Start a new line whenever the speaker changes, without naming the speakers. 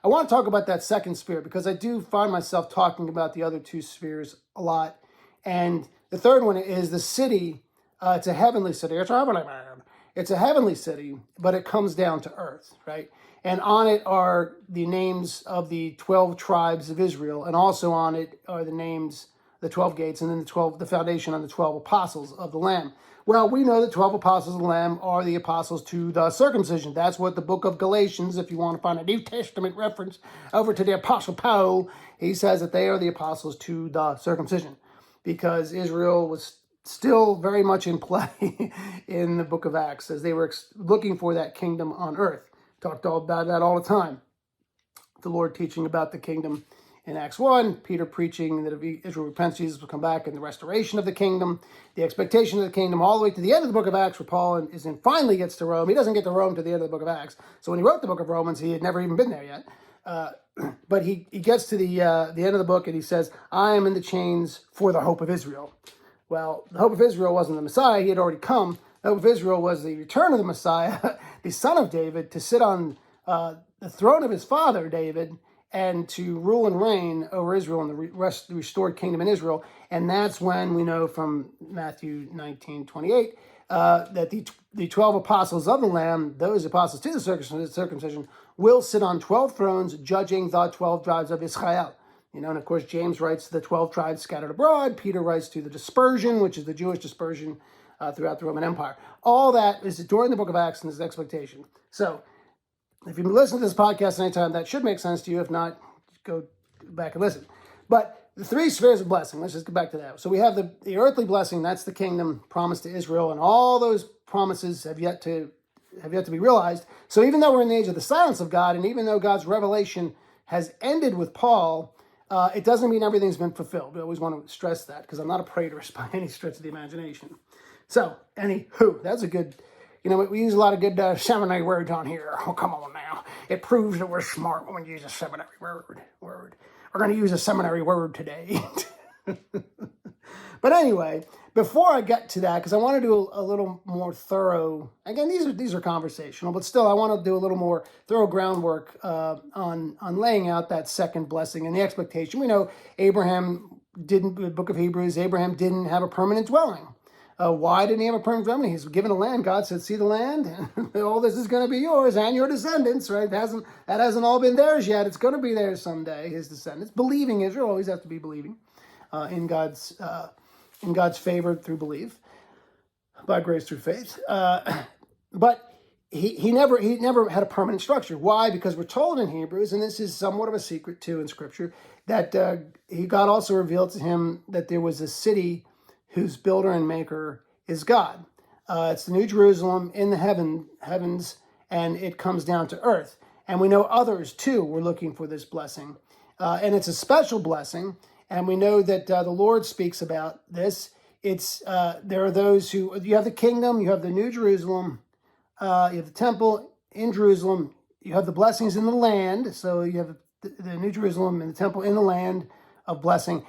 I want to talk about that second sphere because I do find myself talking about the other two spheres a lot. And the third one is the city. It's a heavenly city. It's a heavenly city, but it comes down to earth, right? And on it are the names of the 12 tribes of Israel, and also on it are the names, the 12 gates, and then the foundation on the 12 apostles of the Lamb. Well, we know the 12 apostles of the Lamb are the apostles to the circumcision. That's what the book of Galatians, if you want to find a New Testament reference over to the Apostle Paul, he says that they are the apostles to the circumcision, because Israel was still very much in play in the book of Acts as they were looking for that kingdom on earth. Talked all about that all the time. The Lord teaching about the kingdom in Acts 1, Peter preaching that if Israel repents, Jesus will come back, and the restoration of the kingdom, the expectation of the kingdom, all the way to the end of the book of Acts, where Paul finally gets to Rome. He doesn't get to Rome to the end of the book of Acts. So when he wrote the book of Romans, he had never even been there yet. But he gets to the end of the book, and he says, I am in the chains for the hope of Israel. Well, the hope of Israel wasn't the Messiah. He had already come. The hope of Israel was the return of the Messiah, the son of David, to sit on the throne of his father, David, and to rule and reign over Israel and the restored kingdom in Israel. And that's when we know from Matthew 19:28 that the 12 apostles of the Lamb, those apostles to the circumcision, will sit on 12 thrones, judging the 12 tribes of Israel. And of course, James writes to the 12 tribes scattered abroad. Peter writes to the dispersion, which is the Jewish dispersion throughout the Roman Empire. All that is during the book of Acts and is expectation. So if you've been listening to this podcast anytime, that should make sense to you. If not, go back and listen. But the three spheres of blessing, let's just get back to that. So we have the earthly blessing, that's the kingdom promised to Israel, and all those promises have yet to be realized. So even though we're in the age of the silence of God, and even though God's revelation has ended with Paul, it doesn't mean everything's been fulfilled. We always want to stress that, because I'm not a preterist by any stretch of the imagination. So, anywho, that's a good, we use a lot of good seminary words on here. Oh, come on now. It proves that we're smart when we use a seminary word. We're going to use a seminary word today. But anyway, before I get to that, because I want to do a little more thorough, again, these are conversational, but still I want to do a little more thorough groundwork on laying out that second blessing and the expectation. We know the book of Hebrews, Abraham didn't have a permanent dwelling. Why didn't he have a permanent dwelling? He's given a land. God said, see the land, and all this is going to be yours and your descendants, right? That hasn't all been theirs yet. It's going to be theirs someday, his descendants. Believing Israel always has to be believing in God's favor through belief, by grace through faith. But he never had a permanent structure. Why? Because we're told in Hebrews, and this is somewhat of a secret too in Scripture, that God also revealed to him that there was a city whose builder and maker is God. It's the New Jerusalem in the heavens, and it comes down to earth. And we know others too were looking for this blessing, and it's a special blessing. And we know that the Lord speaks about this. There are those who, you have the kingdom, you have the New Jerusalem, you have the temple in Jerusalem, you have the blessings in the land. So you have the New Jerusalem and the temple in the land of blessing.